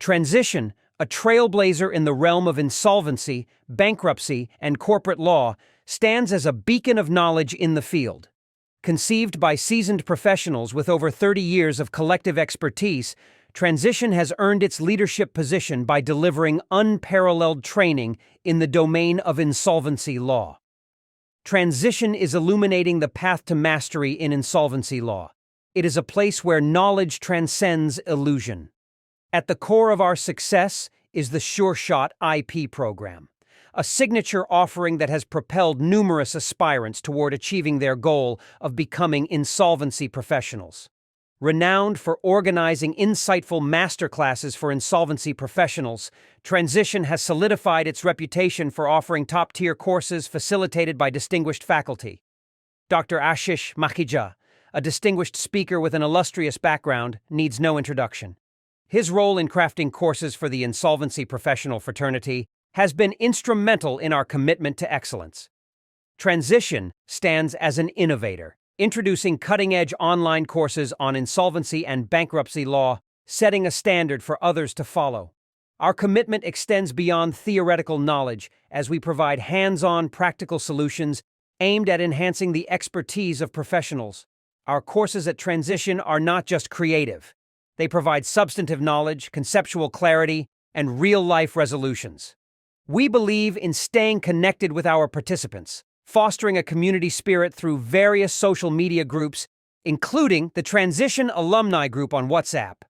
Transition, a trailblazer in the realm of insolvency, bankruptcy, and corporate law, stands as a beacon of knowledge in the field. Conceived by seasoned professionals with over 30 years of collective expertise, Transition has earned its leadership position by delivering unparalleled training in the domain of insolvency law. Transition is illuminating the path to mastery in insolvency law. It is a place where knowledge transcends illusion. At the core of our success is the Sure Shot IP program, a signature offering that has propelled numerous aspirants toward achieving their goal of becoming insolvency professionals. Renowned for organizing insightful masterclasses for insolvency professionals, Transition has solidified its reputation for offering top-tier courses facilitated by distinguished faculty. Dr. Ashish Makhija, a distinguished speaker with an illustrious background, needs no introduction. His role in crafting courses for the insolvency professional fraternity has been instrumental in our commitment to excellence. Transition stands as an innovator, introducing cutting-edge online courses on insolvency and bankruptcy law, setting a standard for others to follow. Our commitment extends beyond theoretical knowledge as we provide hands-on practical solutions aimed at enhancing the expertise of professionals. Our courses at Transition are not just creative. They provide substantive knowledge, conceptual clarity, and real-life resolutions. We believe in staying connected with our participants, fostering a community spirit through various social media groups, including the Transition Alumni Group on WhatsApp.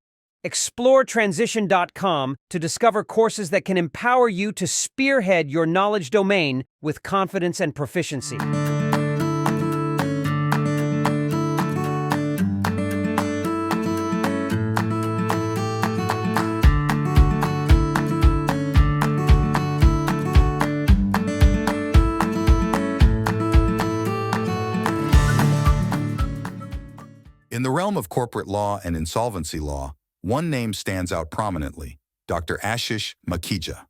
Explore transition.com to discover courses that can empower you to spearhead your knowledge domain with confidence and proficiency. In the realm of corporate law and insolvency law, one name stands out prominently, Dr. Ashish Makhija.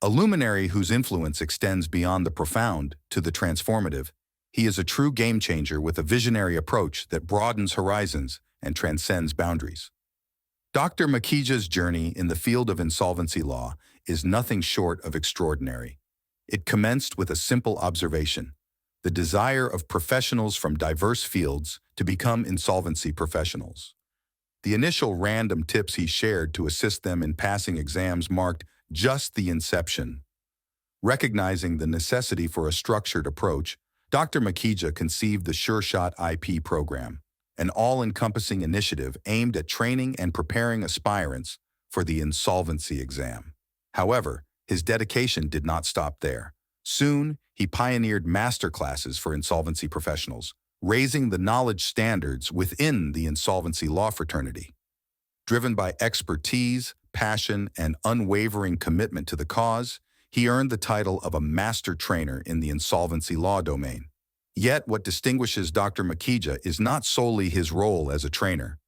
A luminary whose influence extends beyond the profound to the transformative, he is a true game-changer with a visionary approach that broadens horizons and transcends boundaries. Dr. Makhija's journey in the field of insolvency law is nothing short of extraordinary. It commenced with a simple observation: the desire of professionals from diverse fields to become insolvency professionals. The initial random tips he shared to assist them in passing exams marked just the inception. Recognizing the necessity for a structured approach, Dr. Makhija conceived the Sure Shot IP program, an all-encompassing initiative aimed at training and preparing aspirants for the insolvency exam. However, his dedication did not stop there. Soon, he pioneered masterclasses for insolvency professionals, raising the knowledge standards within the insolvency law fraternity. Driven by expertise, passion, and unwavering commitment to the cause, he earned the title of a master trainer in the insolvency law domain. Yet, what distinguishes Dr. Makhija is not solely his role as a trainer.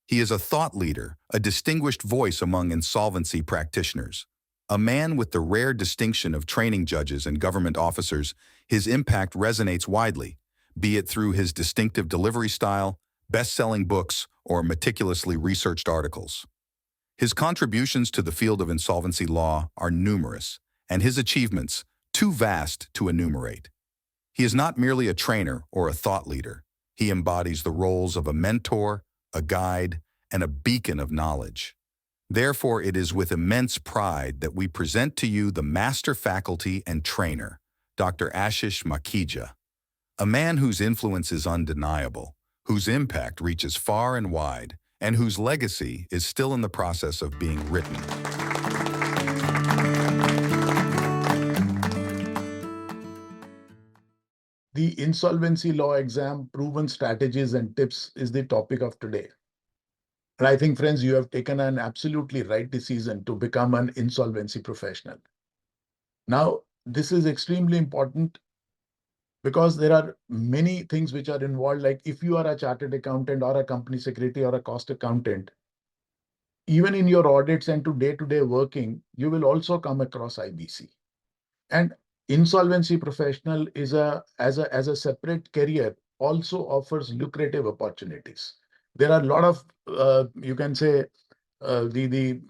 He is a thought leader, a distinguished voice among insolvency practitioners. A man with the rare distinction of training judges and government officers, his impact resonates widely, be it through his distinctive delivery style, best-selling books, or meticulously researched articles. His contributions to the field of insolvency law are numerous, and his achievements too vast to enumerate. He is not merely a trainer or a thought leader. He embodies the roles of a mentor, a guide, and a beacon of knowledge. Therefore, it is with immense pride that we present to you the master faculty and trainer, Dr. Ashish Makhija, a man whose influence is undeniable, whose impact reaches far and wide, and whose legacy is still in the process of being written. The insolvency law exam proven strategies and tips is the topic of today. And I think, friends, you have taken an absolutely right decision to become an insolvency professional. Now, this is extremely important because there are many things which are involved. Like if you are a chartered accountant or a company secretary or a cost accountant, even in your audits and to day-to-day working, you will also come across IBC. And insolvency professional is as a separate career also offers lucrative opportunities. There are a lot of you can say the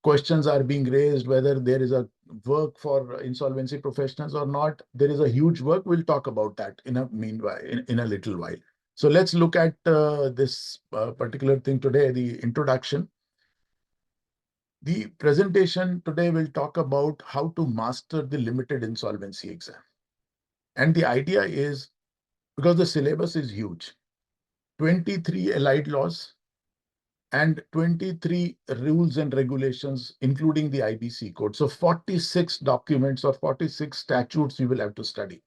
questions are being raised, whether there is a work for insolvency professionals or not. There is a huge work. We'll talk about that in a meanwhile, in a little while. So let's look at this particular thing today, the introduction. The presentation today will talk about how to master the limited insolvency exam. And the idea is, because the syllabus is huge, 23 allied laws and 23 rules and regulations, including the IBC code. So 46 documents or 46 statutes you will have to study,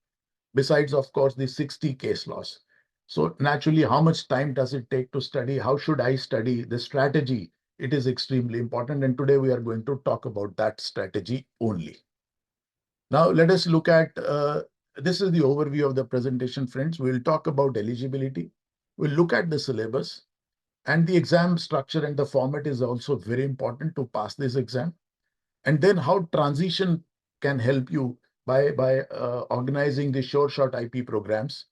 besides, of course, the 60 case laws. So naturally, how much time does it take to study? How should I study? The strategy, it is extremely important. And today we are going to talk about that strategy only. Now, let us look at, this is the overview of the presentation, friends. We'll talk about eligibility. We'll look at the syllabus. And the exam structure and the format is also very important to pass this exam. And then how transition can help you by organizing the sure shot IP programs.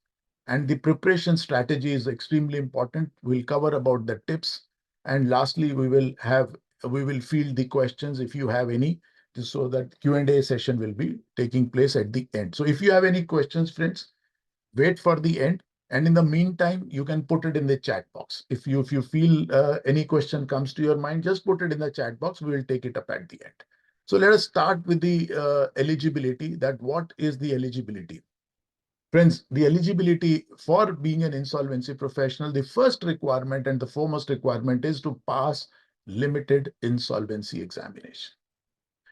And the preparation strategy is extremely important. We'll cover about the tips. And lastly, we will field the questions if you have any, so that Q&A session will be taking place at the end. So if you have any questions, friends, wait for the end. And in the meantime, you can put it in the chat box. If you feel any question comes to your mind, just put it in the chat box. We will take it up at the end. So let us start with the eligibility. That what is the eligibility? Friends, the eligibility for being an insolvency professional, the first requirement and the foremost requirement is to pass limited insolvency examination.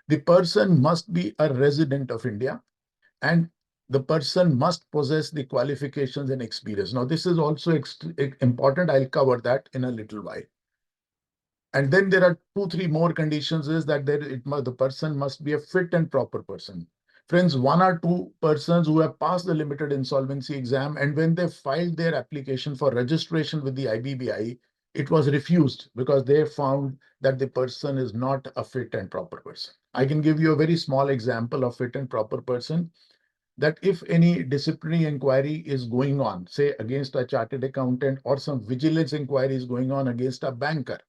The person must be a resident of India, and the person must possess the qualifications and experience. Now, this is also important. I'll cover that in a little while. And then there are 2, 3 more conditions is that the person must be a fit and proper person. Friends, 1 or 2 persons who have passed the limited insolvency exam, and when they filed their application for registration with the IBBI, it was refused because they found that the person is not a fit and proper person. I can give you a very small example of fit and proper person, that if any disciplinary inquiry is going on, say against a chartered accountant, or some vigilance inquiry is going on against a banker,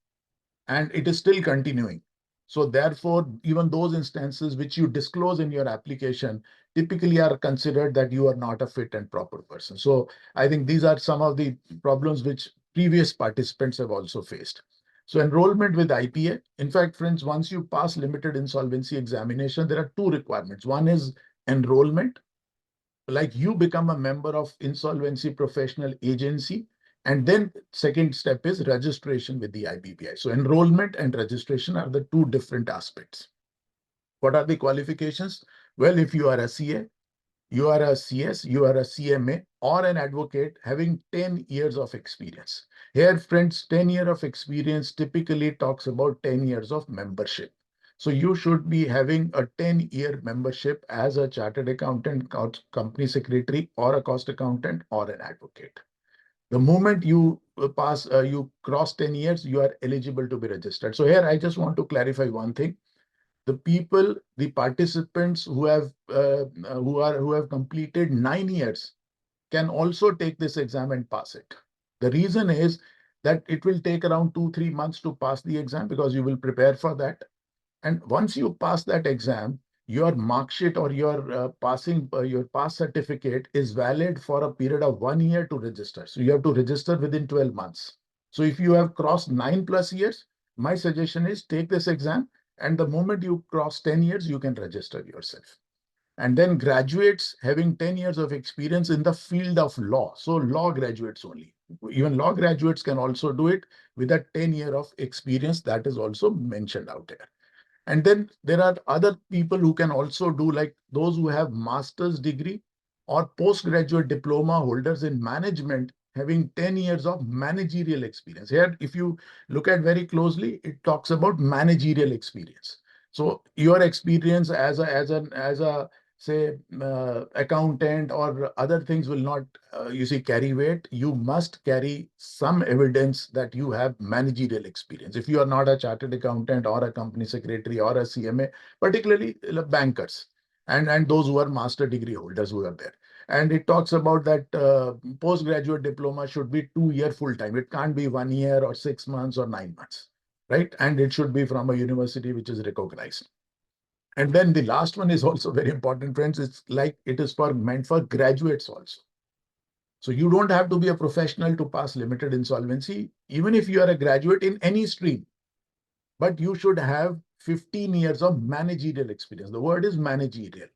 and it is still continuing. So therefore, even those instances which you disclose in your application typically are considered that you are not a fit and proper person. So I think these are some of the problems which previous participants have also faced. So enrollment with IPA, in fact, friends, once you pass limited insolvency examination, there are 2 requirements. One is enrollment, like you become a member of insolvency professional agency, and then second step is registration with the IBPI. So enrollment and registration are the 2 different aspects. What are the qualifications? Well, if you are a CA, you are a CS, you are a CMA, or an advocate having 10 years of experience. Here, friends, 10 years of experience typically talks about 10 years of membership. So you should be having a 10-year membership as a chartered accountant, company secretary, or a cost accountant, or an advocate. The moment you you cross 10 years, you are eligible to be registered. So here, I just want to clarify one thing. The people, the participants who have completed 9 years can also take this exam and pass it. The reason is that it will take around 2, 3 months to pass the exam, because you will prepare for that. And once you pass that exam, your mark sheet or your pass certificate is valid for a period of 1 year to register. So you have to register within 12 months. So if you have crossed 9+ years, my suggestion is take this exam, and the moment you cross 10 years, you can register yourself. And then graduates having 10 years of experience in the field of law. So law graduates only. Even law graduates can also do it with a 10 year of experience. That is also mentioned out there. And then there are other people who can also do, like those who have master's degree or postgraduate diploma holders in management having 10 years of managerial experience. Here, if you look at very closely, it talks about managerial experience. So your experience as a say accountant or other things will not carry weight. You must carry some evidence that you have managerial experience. If you are not a chartered accountant or a company secretary or a CMA, particularly bankers and those who are master degree holders who are there. And it talks about that postgraduate diploma should be 2 year full time. It can't be 1 year or 6 months or 9 months. right? And it should be from a university which is recognized. And then the last one is also very important, friends. It's like it is meant for graduates also. So you don't have to be a professional to pass limited insolvency, even if you are a graduate in any stream, but you should have 15 years of managerial experience. The word is managerial.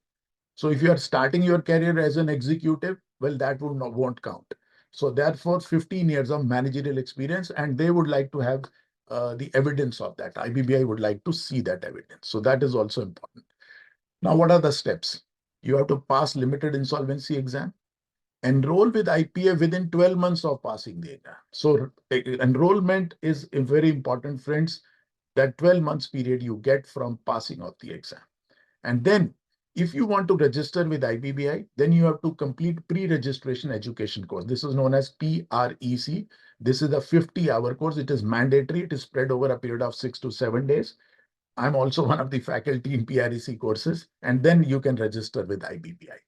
So if you are starting your career as an executive, well, that won't count. So therefore, 15 years of managerial experience, and they would like to have the evidence of that. IBBI would like to see that evidence. So that is also important. Now, what are the steps? You have to pass limited insolvency exam, enroll with IPA within 12 months of passing the exam. So enrollment is very important, friends. That 12 months period you get from passing of the exam. And then if you want to register with IBBI, then you have to complete pre-registration education course. This is known as PREC. This is a 50-hour course. It is mandatory. It is spread over a period of 6 to 7 days. I'm also one of the faculty in PREC courses, and then you can register with IBBI.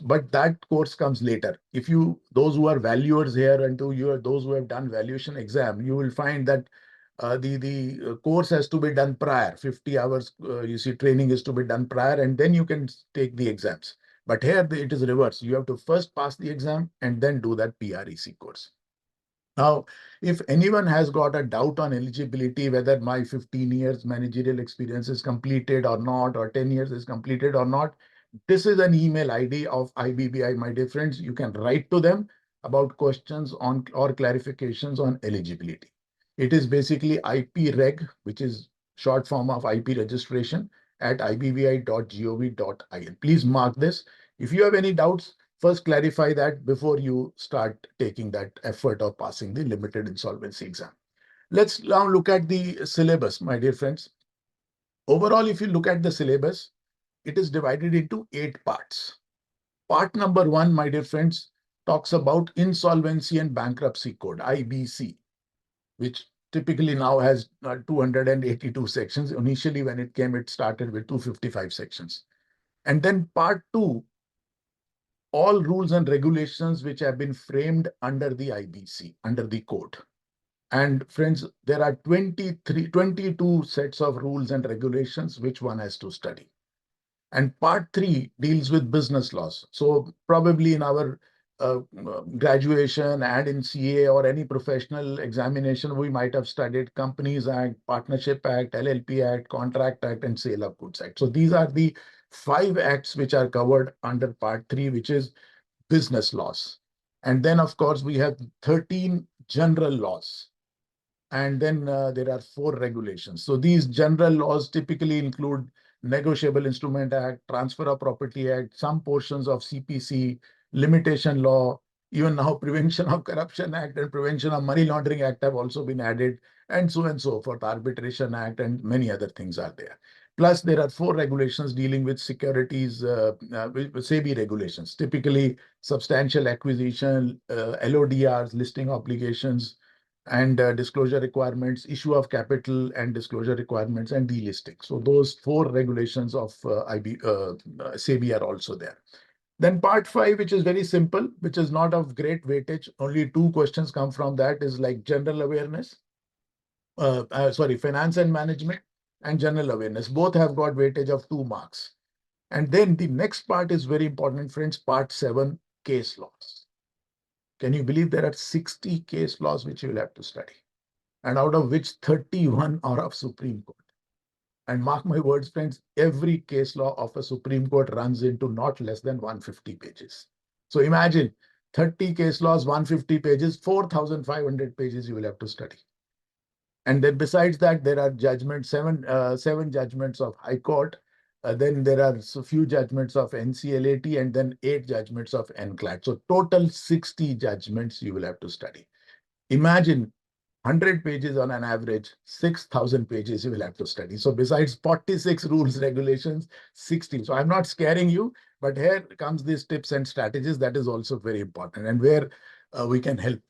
But that course comes later. If those who are valuers here and those who have done valuation exam, you will find that the course has to be done prior. 50 hours, training is to be done prior, and then you can take the exams. But here it is reverse. You have to first pass the exam and then do that PREC course. Now, if anyone has got a doubt on eligibility, whether my 15 years managerial experience is completed or not, or 10 years is completed or not, this is an email ID of IBBI, my dear friends. You can write to them about questions on or clarifications on eligibility. It is basically IP Reg, which is short form of IP registration at ibbi.gov.in. Please mark this. If you have any doubts, first clarify that before you start taking that effort of passing the limited insolvency exam. Let's now look at the syllabus, my dear friends. Overall, if you look at the syllabus, it is divided into 8 parts. Part number 1, my dear friends, talks about Insolvency and Bankruptcy Code, IBC, which typically now has 282 sections. Initially, when it came, it started with 255 sections. And then part 2, all rules and regulations which have been framed under the IBC, under the code. And friends, there are 22 sets of rules and regulations which one has to study. And part 3 deals with business laws. So probably in our graduation and in CA or any professional examination, we might have studied Companies Act, Partnership Act, LLP Act, Contract Act, and Sale of Goods Act. So these are the 5 acts which are covered under part 3, which is business laws. And then, of course, we have 13 general laws. And then there are 4 regulations. So these general laws typically include Negotiable Instrument Act, Transfer of Property Act, some portions of CPC, Limitation Law, even now Prevention of Corruption Act and Prevention of Money Laundering Act have also been added, and so forth. Arbitration Act and many other things are there. Plus, there are 4 regulations dealing with securities, SEBI regulations, typically substantial acquisition, LODRs, listing obligations, and disclosure requirements, issue of capital and disclosure requirements, and delisting. So those 4 regulations of SEBI are also there. Then part 5, which is very simple, which is not of great weightage. Only 2 questions come from that, is like general awareness, finance and management, and general awareness. Both have got weightage of 2 marks. And then the next part is very important, friends, part 7, case laws. Can you believe there are 60 case laws which you will have to study? And out of which 31 are of Supreme Court. And mark my words, friends, every case law of a Supreme Court runs into not less than 150 pages. So imagine 30 case laws, 150 pages, 4,500 pages you will have to study. And then besides that, there are judgments, seven judgments of High Court. Then there are a few judgments of NCLAT, and then 8 judgments of NCLAT. So total 60 judgments you will have to study. Imagine 100 pages on an average, 6,000 pages you will have to study. So besides 46 rules, regulations, 60. So I'm not scaring you, but here comes these tips and strategies. That is also very important, and where we can help.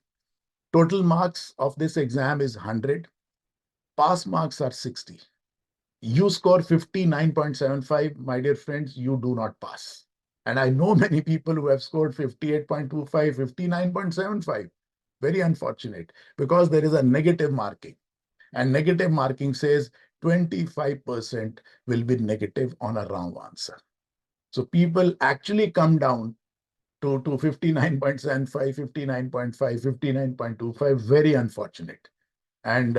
Total marks of this exam is 100. Pass marks are 60. You score 59.75, my dear friends, you do not pass. And I know many people who have scored 58.25, 59.75. Very unfortunate, because there is a negative marking. And negative marking says 25% will be negative on a wrong answer. So people actually come down to 59.75, 59.5, 59.25. Very unfortunate. And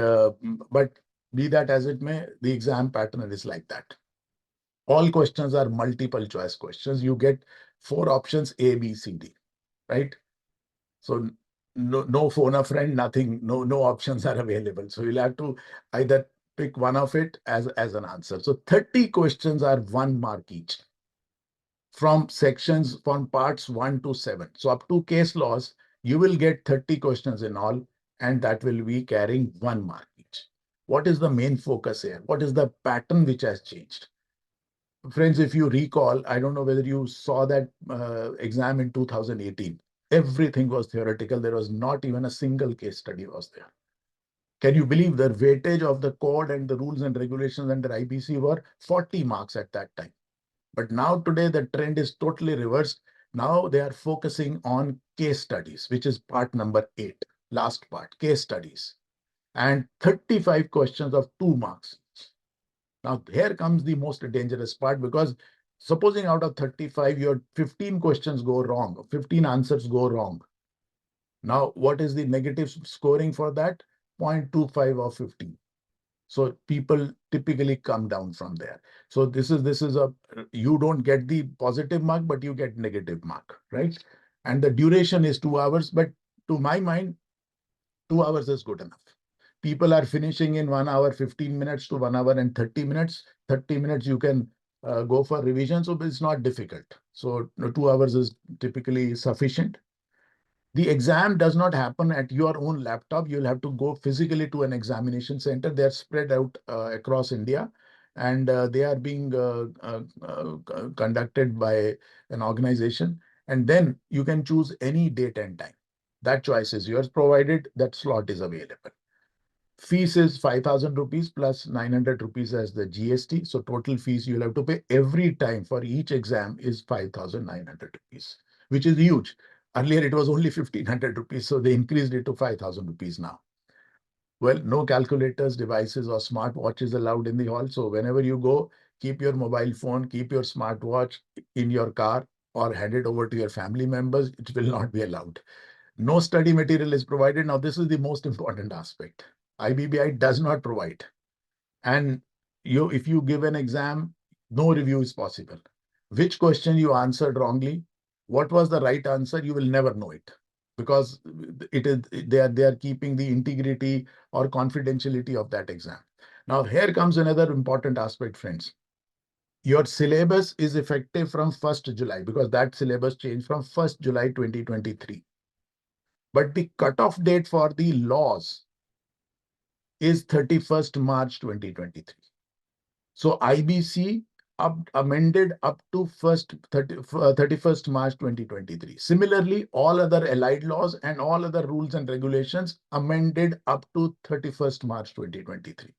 but be that as it may, the exam pattern is like that. All questions are multiple choice questions. You get 4 options, A, B, C, D, right? So no phone a friend, nothing, no options are available. So you'll have to either pick one of it as an answer. So 30 questions are 1 mark each from sections from parts 1 to 7. So up to case laws, you will get 30 questions in all, and that will be carrying 1 mark each. What is the main focus here? What is the pattern which has changed? Friends, if you recall, I don't know whether you saw that exam in 2018. Everything was theoretical. There was not even a single case study was there. Can you believe the weightage of the code and the rules and regulations under IBC were 40 marks at that time? But now today the trend is totally reversed. Now they are focusing on case studies, which is part number 8, last part, case studies, and 35 questions of 2 marks. Now, here comes the most dangerous part, because supposing out of 35, your 15 questions go wrong, 15 answers go wrong. Now, what is the negative scoring for that? 0.25 of 15. So people typically come down from there. So this is a, you don't get the positive mark, but you get negative mark, right? And the duration is 2 hours, but to my mind, 2 hours is good enough. People are finishing in 1 hour, 15 minutes to 1 hour and 30 minutes. 30 minutes you can go for revision. So it's not difficult. So 2 hours is typically sufficient. The exam does not happen at your own laptop. You'll have to go physically to an examination center. They're spread out across India, and they are being conducted by an organization. And then you can choose any date and time. That choice is yours, provided that slot is available. Fees is 5,000 rupees plus 900 rupees as the GST. So total fees you'll have to pay every time for each exam is 5,900 rupees, which is huge. Earlier it was only 1,500 rupees, so they increased it to 5,000 rupees now. Well, no calculators, devices, or smartwatches allowed in the hall. So whenever you go, keep your mobile phone, keep your smartwatch in your car, or hand it over to your family members. It will not be allowed. No study material is provided. Now, this is the most important aspect. IBBI does not provide. And if you give an exam, no review is possible. Which question you answered wrongly, what was the right answer, you will never know it, because they are keeping the integrity or confidentiality of that exam. Now, here comes another important aspect, friends. Your syllabus is effective from 1st July, because that syllabus changed from 1st July 2023. But the cutoff date for the laws is 31st March 2023. So IBC amended up to 31st March 2023. Similarly, all other allied laws and all other rules and regulations amended up to 31st March 2023.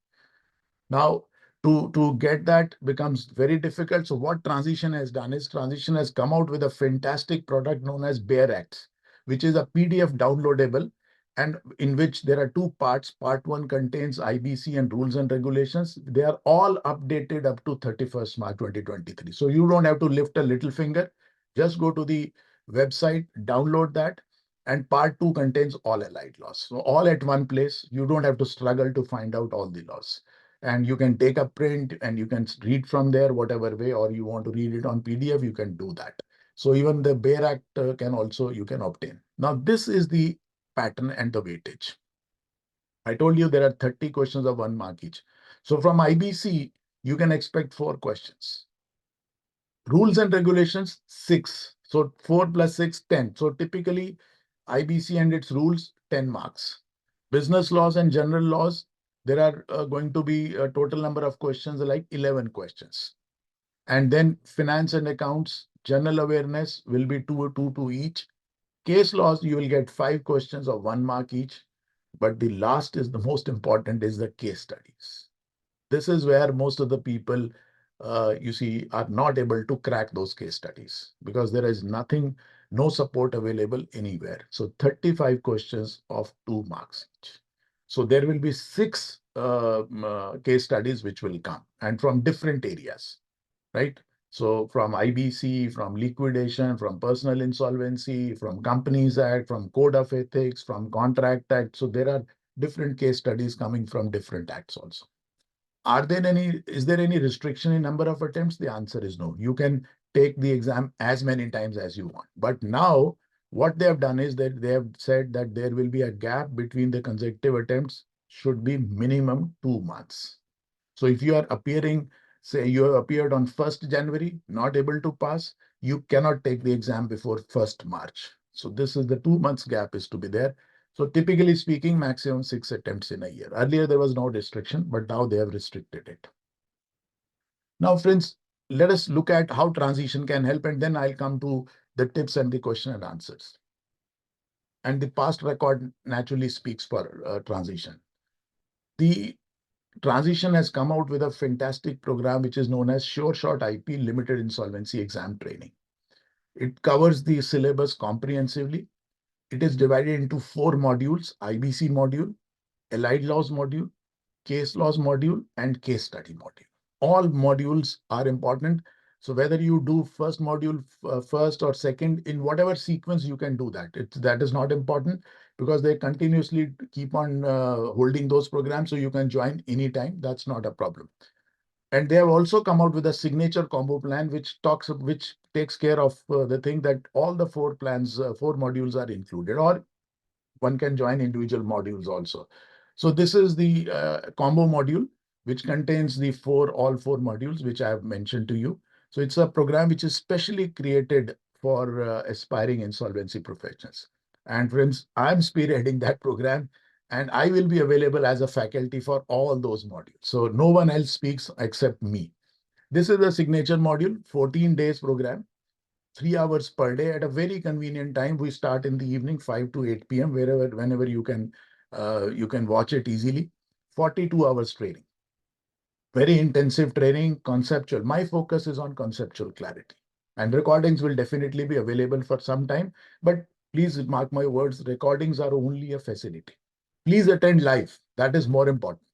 Now, to get that becomes very difficult. So what Transition has done is Transition has come out with a fantastic product known as Bare Acts, which is a PDF downloadable, and in which there are 2 parts. Part 1 contains IBC and rules and regulations. They are all updated up to 31st March 2023. So you don't have to lift a little finger. Just go to the website, download that, and part 2 contains all allied laws. So all at one place. You don't have to struggle to find out all the laws. And you can take a print and you can read from there whatever way, or you want to read it on PDF, you can do that. So even the Bare Act you can obtain. Now, this is the pattern and the weightage. I told you there are 30 questions of 1 mark each. So from IBC, you can expect 4 questions. Rules and regulations, 6. So 4 plus 6, 10. So typically, IBC and its rules, 10 marks. Business laws and general laws, there are going to be a total number of questions like 11 questions. And then finance and accounts, general awareness will be 2 each. Case laws, you will get 5 questions of 1 mark each. But the last is the most important, is the case studies. This is where most of the people, you see, are not able to crack those case studies, because there is nothing, no support available anywhere. So 35 questions of 2 marks each. So there will be 6 case studies which will come and from different areas, right? So from IBC, from liquidation, from personal insolvency, from Companies Act, from Code of Ethics, from Contract Act. So there are different case studies coming from different acts also. Is there any restriction in number of attempts? The answer is no. You can take the exam as many times as you want. But now what they have done is that they have said that there will be a gap between the consecutive attempts should be minimum 2 months. So if you are appearing, say you have appeared on 1st January, not able to pass, you cannot take the exam before 1st March. So this is the 2 months gap is to be there. So typically speaking, maximum 6 attempts in a year. Earlier, there was no restriction, but now they have restricted it. Now, friends, let us look at how transition can help, and then I'll come to the tips and the question and answers. And the past record naturally speaks for transition. The transition has come out with a fantastic program, which is known as Sure Shot IP Limited Insolvency Exam Training. It covers the syllabus comprehensively. It is divided into 4 modules: IBC module, Allied Laws module, Case Laws module, and Case Study module. All modules are important. So whether you do first module first or second, in whatever sequence you can do that. That is not important because they continuously keep on holding those programs. So you can join anytime. That's not a problem. And they have also come out with a signature combo plan, which takes care of the thing that all the 4 modules are included, or one can join individual modules also. So this is the combo module, which contains all four modules, which I have mentioned to you. So it's a program which is specially created for aspiring insolvency professionals. And friends, I'm spearheading that program, and I will be available as a faculty for all those modules. So no one else speaks except me. This is the signature module, 14 days program. 3 hours per day at a very convenient time. We start in the evening, 5 to 8 p.m., whenever you can watch it easily. 42 hours training. Very intensive training, conceptual. My focus is on conceptual clarity. And recordings will definitely be available for some time. But please mark my words, recordings are only a facility. Please attend live. That is more important.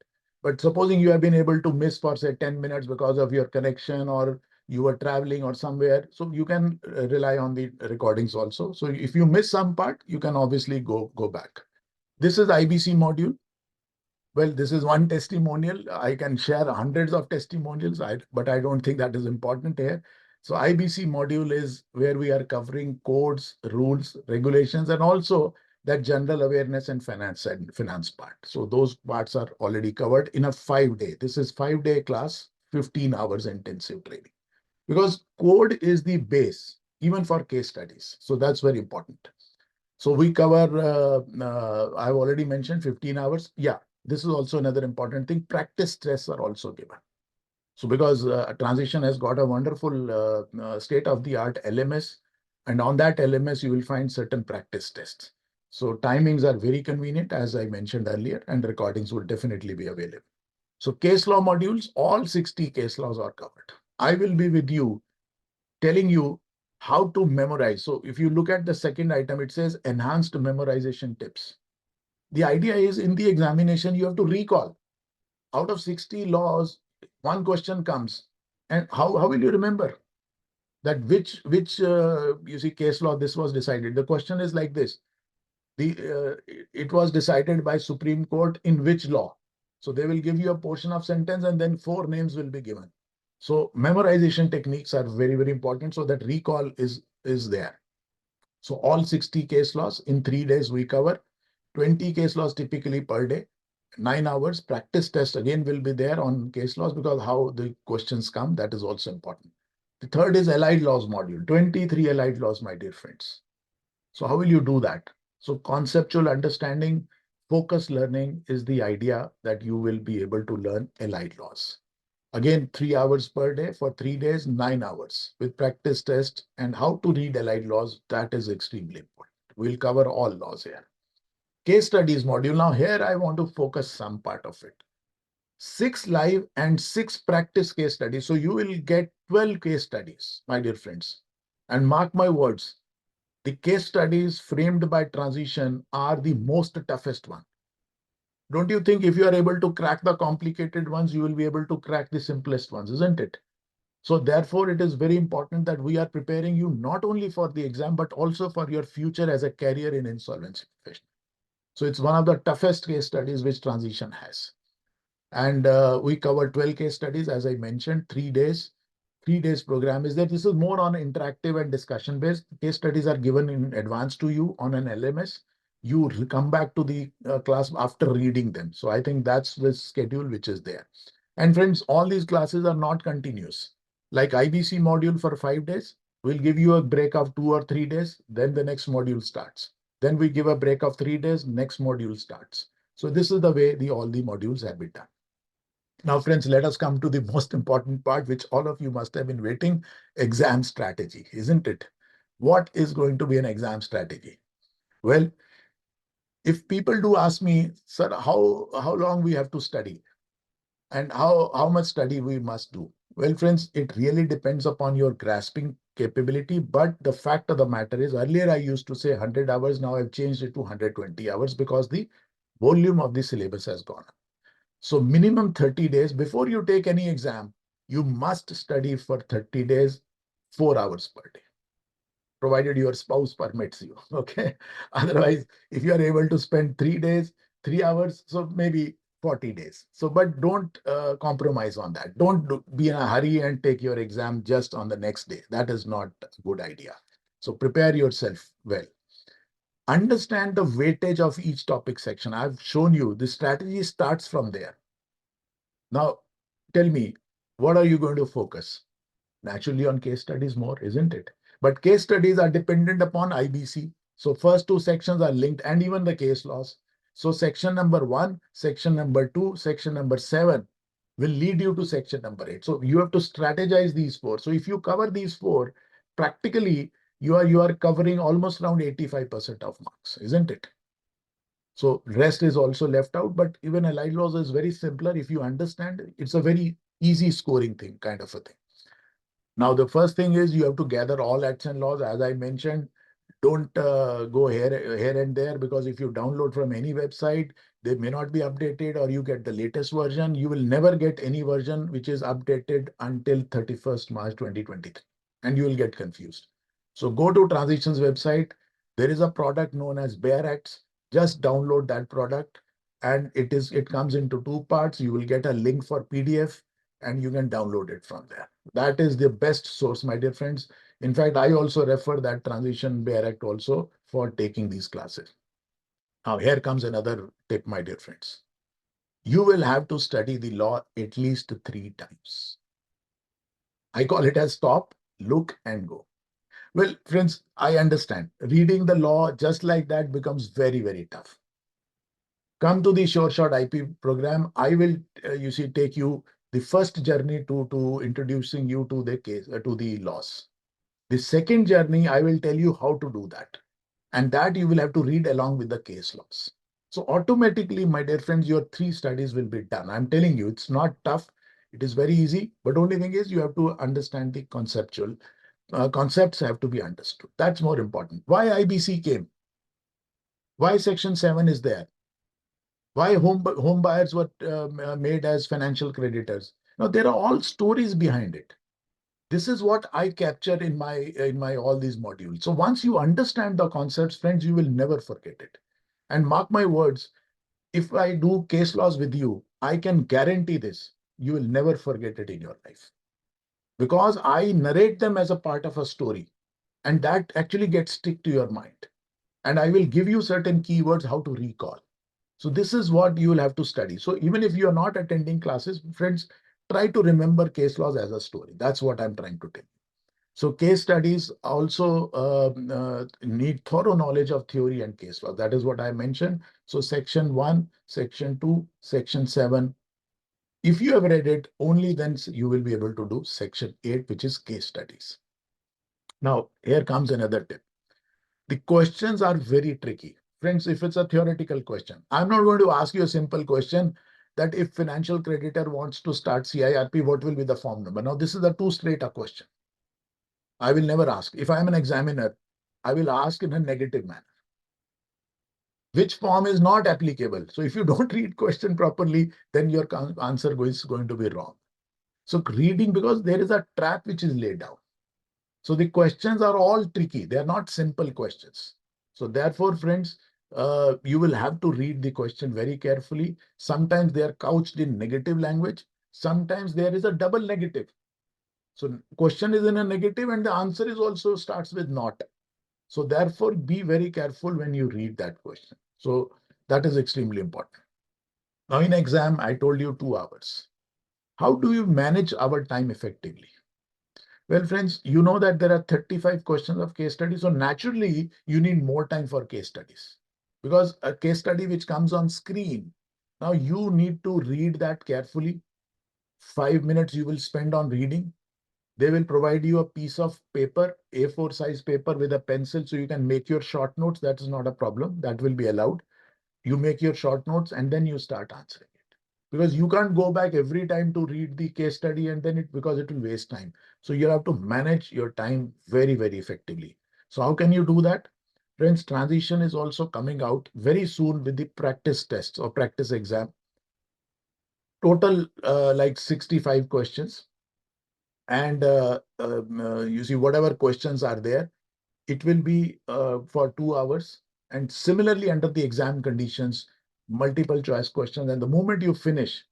But supposing you have been able to miss for, say, 10 minutes because of your connection, or you were traveling or somewhere, so you can rely on the recordings also. So if you miss some part, you can obviously go back. This is IBC module. Well, this is one testimonial. I can share hundreds of testimonials, but I don't think that is important here. So IBC module is where we are covering codes, rules, regulations, and also that general awareness and finance part. So those parts are already covered in a 5-day. This is 5-day class, 15 hours intensive training. Because code is the base, even for case studies. So that's very important. So we cover, I've already mentioned 15 hours. Yeah, this is also another important thing. Practice tests are also given. So because transition has got a wonderful state-of-the-art LMS, and on that LMS, you will find certain practice tests. So timings are very convenient, as I mentioned earlier, and recordings will definitely be available. So case law modules, all 60 case laws are covered. I will be with you telling you how to memorize. So if you look at the second item, it says enhanced memorization tips. The idea is in the examination, you have to recall. Out of 60 laws, one question comes. And how will you remember that which you see case law this was decided? The question is like this. It was decided by Supreme Court in which law? So they will give you a portion of sentence and then 4 names will be given. So memorization techniques are very, very important so that recall is there. So all 60 case laws in 3 days we cover. 20 case laws typically per day. 9 hours practice test again will be there on case laws because how the questions come, that is also important. The third is allied laws module. 23 allied laws, my dear friends. So how will you do that? So conceptual understanding, focus learning is the idea that you will be able to learn allied laws. Again, 3 hours per day for 3 days, 9 hours with practice test and how to read allied laws. That is extremely important. We'll cover all laws here. Case studies module. Now here I want to focus some part of it. 6 live and 6 practice case studies. So you will get 12 case studies, my dear friends. And mark my words, the case studies framed by transition are the most toughest one. Don't you think if you are able to crack the complicated ones, you will be able to crack the simplest ones, isn't it? So therefore, it is very important that we are preparing you not only for the exam, but also for your future as a career in insolvency profession. So it's one of the toughest case studies which transition has. And we covered 12 case studies, as I mentioned, 3 days. 3 days program is there. This is more on interactive and discussion based. Case studies are given in advance to you on an LMS. You come back to the class after reading them. So I think that's the schedule which is there. And friends, all these classes are not continuous. Like IBC module for 5 days, we'll give you a break of 2 or 3 days, then the next module starts. Then we give a break of 3 days, next module starts. So this is the way all the modules have been done. Now, friends, let us come to the most important part, which all of you must have been waiting, exam strategy, isn't it? What is going to be an exam strategy? Well, if people do ask me, sir, how long we have to study and how much study we must do? Well, friends, it really depends upon your grasping capability. But the fact of the matter is, earlier I used to say 100 hours. Now I've changed it to 120 hours because the volume of the syllabus has gone up. So minimum 30 days before you take any exam, you must study for 30 days, 4 hours per day, provided your spouse permits you. Okay. Otherwise, if you are able to spend 3 days, 3 hours, so maybe 40 days. So, but don't compromise on that. Don't be in a hurry and take your exam just on the next day. That is not a good idea. So prepare yourself well. Understand the weightage of each topic section. I've shown you the strategy starts from there. Now, tell me, what are you going to focus? Naturally on case studies more, isn't it? But case studies are dependent upon IBC. So first two sections are linked and even the case laws. So section number 1, section number 2, section number 7 will lead you to section number 8. So you have to strategize these four. So if you cover these four, practically you are covering almost around 85% of marks, isn't it? So rest is also left out, but even allied laws is very simpler. If you understand, it's a very easy scoring thing, kind of a thing. Now, the first thing is you have to gather all acts and laws. As I mentioned, don't go here and there, because if you download from any website, they may not be updated, or you get the latest version. You will never get any version which is updated until 31st March 2023, and you will get confused. So go to Transitions website. There is a product known as Bare Acts. Just download that product, and it comes into two parts. You will get a link for PDF, and you can download it from there. That is the best source, my dear friends. In fact, I also refer that Transition Bare Act also for taking these classes. Now, here comes another tip, my dear friends. You will have to study the law at least 3 times. I call it as stop, look, and go. Well, friends, I understand. Reading the law just like that becomes very, very tough. Come to the Sure Shot IP program. I will, take you the first journey to introducing you to the case, to the laws. The second journey, I will tell you how to do that. And that you will have to read along with the case laws. So automatically, my dear friends, your 3 studies will be done. I'm telling you, it's not tough. It is very easy. But only thing is you have to understand the conceptual concepts have to be understood. That's more important. Why IBC came? Why Section 7 is there? Why home buyers were made as financial creditors? Now, there are all stories behind it. This is what I capture in my all these modules. So once you understand the concepts, friends, you will never forget it. And mark my words, if I do case laws with you, I can guarantee this. You will never forget it in your life. Because I narrate them as a part of a story. And that actually gets stick to your mind. And I will give you certain keywords how to recall. So this is what you will have to study. So even if you are not attending classes, friends, try to remember case laws as a story. That's what I'm trying to tell you. So case studies also need thorough knowledge of theory and case law. That is what I mentioned. So section 1, section 2, section 7. If you have read it, only then you will be able to do section 8, which is case studies. Now, here comes another tip. The questions are very tricky. Friends, if it's a theoretical question, I'm not going to ask you a simple question that if financial creditor wants to start CIRP, what will be the form number? Now, this is a too straight a question. I will never ask. If I'm an examiner, I will ask in a negative manner. which form is not applicable. So if you don't read question properly, then your answer is going to be wrong. So reading, because there is a trap which is laid down. So the questions are all tricky. They are not simple questions. So therefore, friends, you will have to read the question very carefully. Sometimes they are couched in negative language. Sometimes there is a double negative. So question is in a negative and the answer is also starts with not. So therefore, be very careful when you read that question. So that is extremely important. Now in exam, I told you 2 hours. How do you manage our time effectively? Well, friends, you know that there are 35 questions of case study. So naturally, you need more time for case studies because a case study which comes on screen, now you need to read that carefully. 5 minutes you will spend on reading. They will provide you a piece of paper, A4 size paper with a pencil, so you can make your short notes. That is not a problem. That will be allowed. You make your short notes and then you start answering it. Because you can't go back every time to read the case study and then because it will waste time. So you have to manage your time very, very effectively. So how can you do that? Friends, transition is also coming out very soon with the practice tests or practice exam. Total like 65 questions. And you see whatever questions are there, it will be for 2 hours. And similarly, under the exam conditions, multiple choice questions. And the moment you finish,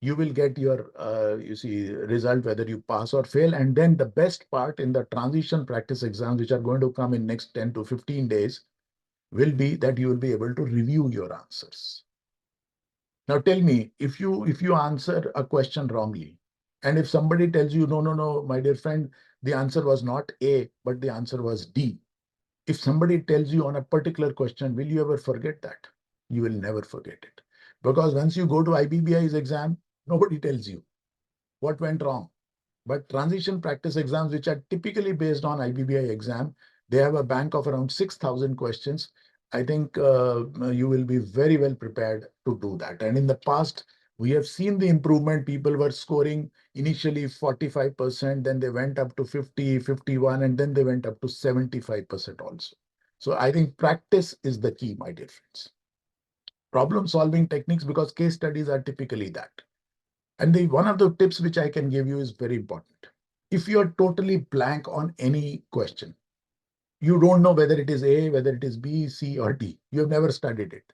you will get your, you see, result, whether you pass or fail. And then the best part in the transition practice exams, which are going to come in next 10 to 15 days, will be that you will be able to review your answers. Now tell me, if you answer a question wrongly, and if somebody tells you, no, no, no, my dear friend, the answer was not A, but the answer was D. If somebody tells you on a particular question, will you ever forget that? You will never forget it. Because once you go to IBBI's exam, nobody tells you what went wrong. But transition practice exams, which are typically based on IBBI exam, they have a bank of around 6,000 questions. I think you will be very well prepared to do that. And in the past, we have seen the improvement. People were scoring initially 45%, then they went up to 50, 51, and then they went up to 75% also. So I think practice is the key, my dear friends. Problem solving techniques, because case studies are typically that. And one of the tips which I can give you is very important. If you're totally blank on any question, you don't know whether it is A, whether it is B, C, or D. You have never studied it,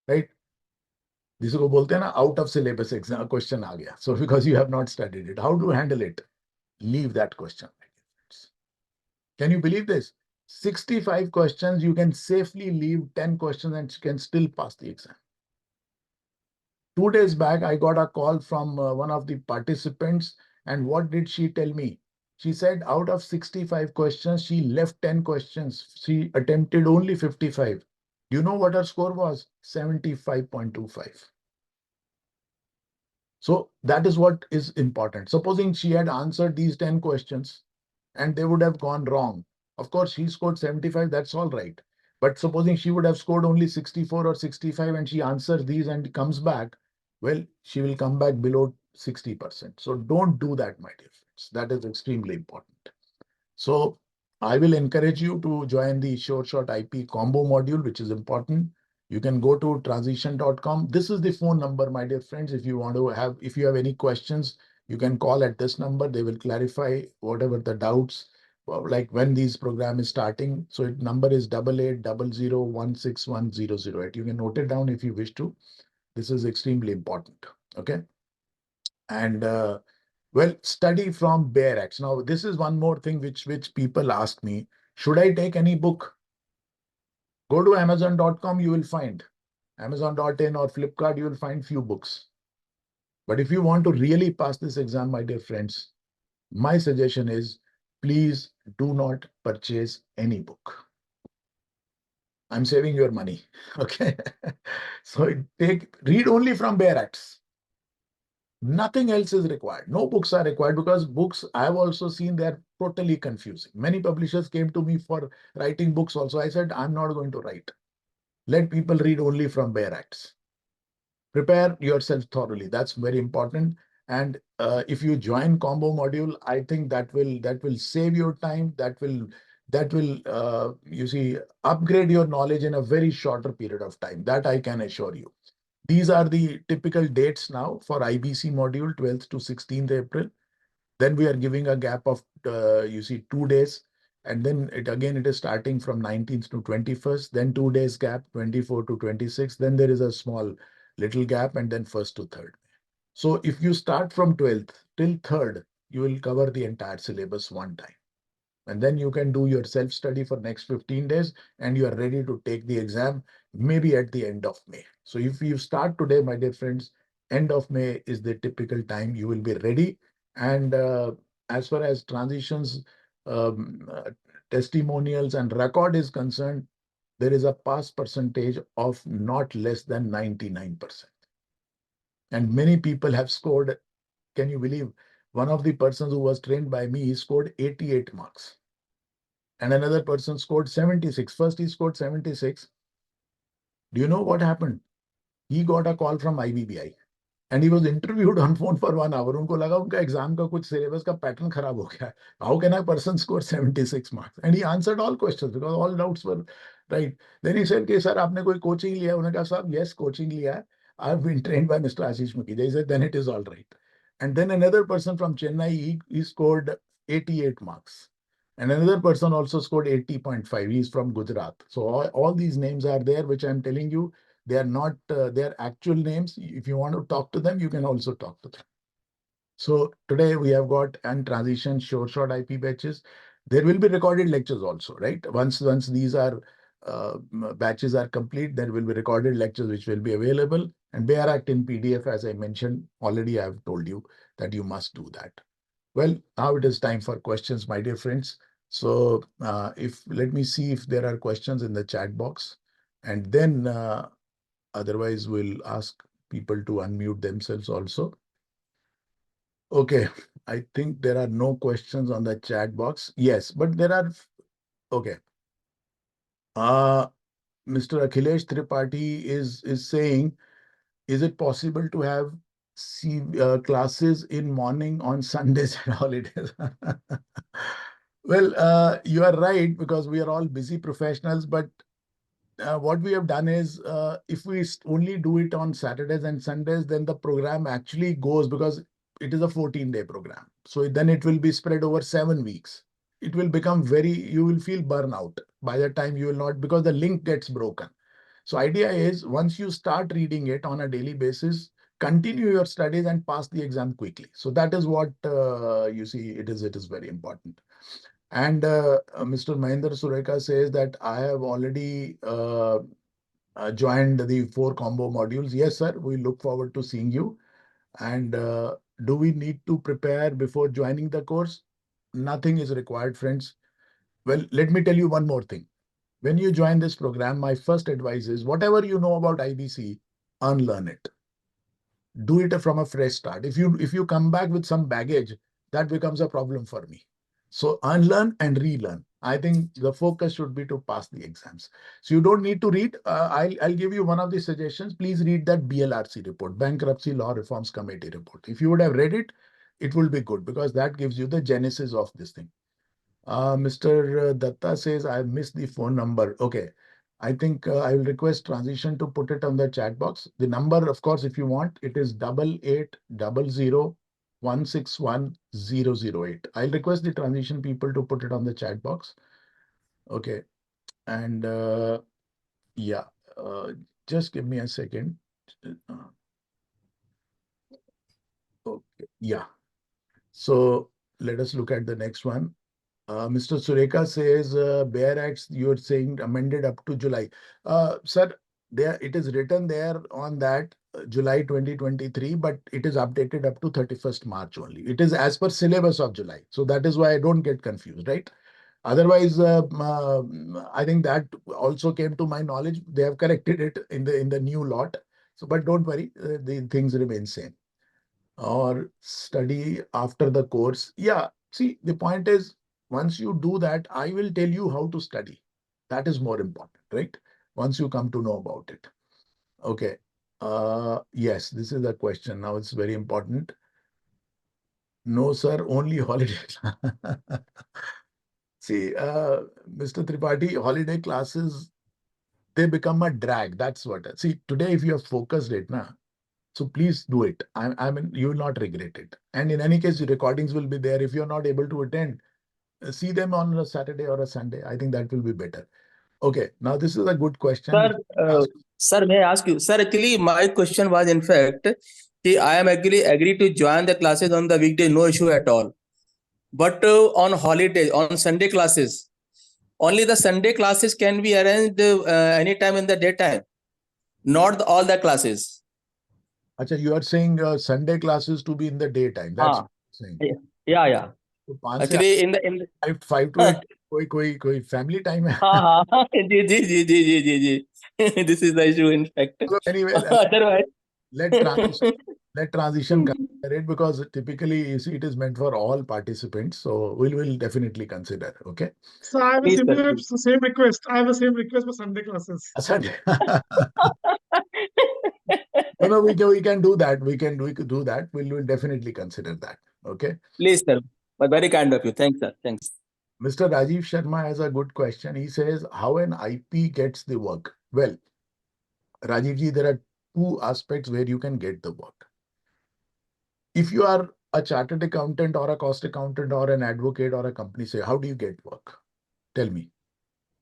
right? जिसको बोलते हैं ना out of syllabus exam question आ गया. So because you have not studied it, how to handle it? Leave that question. Can you believe this? 65 questions, you can safely leave 10 questions and you can still pass the exam. 2 days back, I got a call from one of the participants. And what did she tell me? She said out of 65 questions, she left 10 questions. She attempted only 55. Do you know what her score was? 75.25. So that is what is important. Supposing she had answered these 10 questions and they would have gone wrong. Of course, she scored 75, that's all right. But supposing she would have scored only 64 or 65 and she answers these and comes back, well, she will come back below 60%. So don't do that, my dear friends. That is extremely important. So I will encourage you to join the Short IP combo module, which is important. You can go to transition.com. This is the phone number, my dear friends. If you want to have, if you have any questions, you can call at this number. They will clarify whatever the doubts, like when these program is starting. So number is 8800161008. You can note it down if you wish to. This is extremely important. Okay. And well, study from bare acts. Now, this is one more thing which people ask me. Should I take any book? Go to Amazon.com, you will find. Amazon.in or Flipkart, you will find few books. But if you want to really pass this exam, my dear friends, my suggestion is please do not purchase any book. I'm saving your money. Okay. So read only from bare acts. Nothing else is required. No books are required, because books, I've also seen, they're totally confusing. Many publishers came to me for writing books also. I said, I'm not going to write. Let people read only from bare acts. Prepare yourself thoroughly. That's very important. And if you join combo module, I think that will save your time. That will that will, upgrade your knowledge in a very shorter period of time. That I can assure you. These are the typical dates now for IBC module, 12th to 16th April. Then we are giving a gap of, 2 days. And then it is starting from 19th to 21st, then 2 days gap, 24 to 26. Then there is a small little gap, and then 1st to 3rd. So if you start from 12th till 3rd, you will cover the entire syllabus one time. And then you can do your self-study for next 15 days, and you are ready to take the exam maybe at the end of May. So if you start today, my dear friends, end of May is the typical time you will be ready. And as far as transitions, um, uh, testimonials and record is concerned, there is a pass percentage of not less than 99%. And many people have scored, can you believe, one of the persons who was trained by me, he scored 88 marks. And another person scored 76. First, he scored 76. Do you know what happened? He got a call from IBBI and he was interviewed on phone for 1 hour. उनको लगा उनका exam का कुछ syllabus का pattern खराब हो गया है. How can a person score 76 marks? And he answered all questions because all doubts were right. Then he said, कि सर आपने कोई कोचिंग लिया? उन्होंने कहा साहब yes कोचिंग लिया है. I've been trained by Mr. Ashish Mukherjee. He said then it is all right. And then another person from Chennai, he scored 88 marks. And another person also scored 80.5. He's from Gujarat. So all these names are there, which I'm telling you, they are not their actual names. If you want to talk to them, you can also talk to them. So today we have got and transition short IP batches. There will be recorded lectures also, right? Once these are batches are complete, there will be recorded lectures which will be available. And Bayer Act in PDF, as I mentioned already, I have told you that you must do that. Well, now it is time for questions, my dear friends. So if let me see if there are questions in the chat box, and then otherwise we'll ask people to unmute themselves also. Okay, I think there are no questions on the chat box. Yes, but there are. Okay. Mr. Akhilesh Tripathi is saying, is it possible to have classes in morning on Sundays and holidays? Well, you are right because we are all busy professionals, but what we have done is if we only do it on Saturdays and Sundays, then the program actually goes because it is a 14-day program. So then it will be spread over 7 weeks. It will become you will feel burnout by the time you will not, because the link gets broken. So idea is once you start reading it on a daily basis, continue your studies and pass the exam quickly. So that is what you see, it is very important. And Mr. Mahendra Sureka says that I have already joined the 4 combo modules. Yes, sir. We look forward to seeing you. And do we need to prepare before joining the course? Nothing is required, friends. Well, let me tell you one more thing. When you join this program, my first advice is whatever you know about IBC, unlearn it. Do it from a fresh start. If you come back with some baggage, that becomes a problem for me. So unlearn and relearn. I think the focus should be to pass the exams. So you don't need to read. I'll give you one of the suggestions. Please read that BLRC report, Bankruptcy Law Reforms Committee report. If you would have read it, it will be good because that gives you the genesis of this thing. Mr. Datta says, I missed the phone number. Okay. I think I will request transition to put it on the chat box. The number, of course, if you want, it is 8800161008. I'll request the transition people to put it on the chat box. Okay. And yeah, just give me a second. Okay. Yeah. So let us look at the next one. Mr. Sureka says, Bayer Acts, you're saying amended up to July. Sir, there it is written there on that July 2023, but it is updated up to 31st March only. It is as per syllabus of July. So that is why I don't get confused, right? Otherwise, I think that also came to my knowledge. They have corrected it in the new lot. So, but don't worry, the things remain same. Or study after the course. Yeah, see, the point is, once you do that, I will tell you how to study. That is more important, right? Once you come to know about it. Okay. Yes, this is a question. Now it's very important. No, sir, only holidays. See, Mr. Tripathi, holiday classes, they become a drag. That's what. See, today, if you have focused it, na, so please do it. I mean, you will not regret it. And in any case, the recordings will be there. If you're not able to attend, see them on a Saturday or a Sunday. I think that will be better. Okay, now this is a good question. Sir, Which ask, sir, may I ask you, sir? Actually, my question was in fact, I am actually agree to join the classes on the weekday, no issue at all. But on holidays, on Sunday classes, only the Sunday classes can be arranged anytime in the daytime, not all the classes. Acha, you are saying Sunday classes to be in the daytime. That's हाँ, what you're saying. yeah. तो 5 से Actually, in the 5 to 8 कोई family time है. हाँ, जी. This is the issue in fact. So anyway, Otherwise, let transition consider it, because typically you see it is meant for all participants. So we'll definitely consider. Okay. So I have a please, sir, similar please. same request. I have the same request for Sunday classes. Sunday. No, we can do that. We could do that. We'll definitely consider that. Okay. Please, sir. But very kind of you. Thanks, sir. Thanks. Mr. Rajiv Sharma has a good question. He says, how an IP gets the work? Well, Rajiv ji, there are two aspects where you can get the work. If you are a chartered accountant or a cost accountant or an advocate or a company, say, how do you get work? Tell me.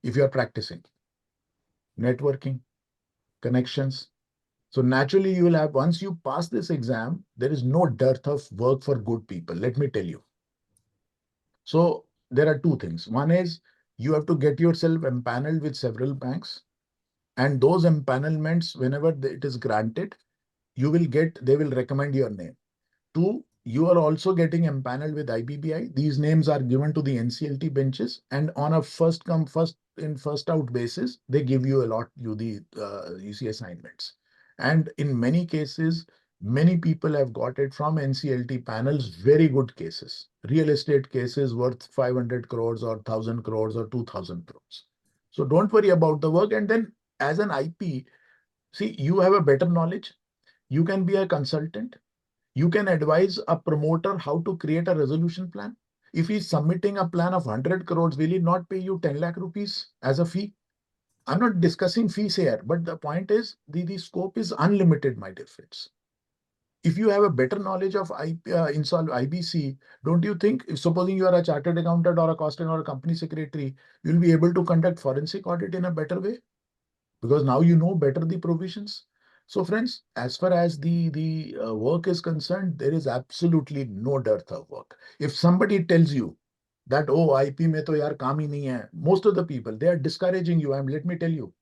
If you are practicing, networking, connections. So naturally, you will have, once you pass this exam, there is no dearth of work for good people. Let me tell you. So there are two things. One is you have to get yourself empaneled with several banks. And those empanelments, whenever it is granted, they will recommend your name. Two, you are also getting empaneled with IBBI. These names are given to the NCLT benches, and on a first come, first in, first out basis, they give you the UC assignments. And in many cases, many people have got it from NCLT panels, very good cases, real estate cases worth 500 crores or 1,000 crores or 2,000 crores. So don't worry about the work. And then as an IP, see, you have a better knowledge. You can be a consultant. You can advise a promoter how to create a resolution plan. If he's submitting a plan of 100 crores, will he not pay you 10 lakh rupees as a fee? I'm not discussing fees here, but the point is the scope is unlimited, my dear friends. If you have a better knowledge of IBC, don't you think, if supposing you are a chartered accountant or a costing or a company secretary, you'll be able to conduct forensic audit in a better way? Because now you know better the provisions. So friends, as far as the work is concerned, there is absolutely no dearth of work. If somebody tells you that, oh, IP mein to yaar kaam hi nahi hai, most of the people, they are discouraging you. And let me tell you,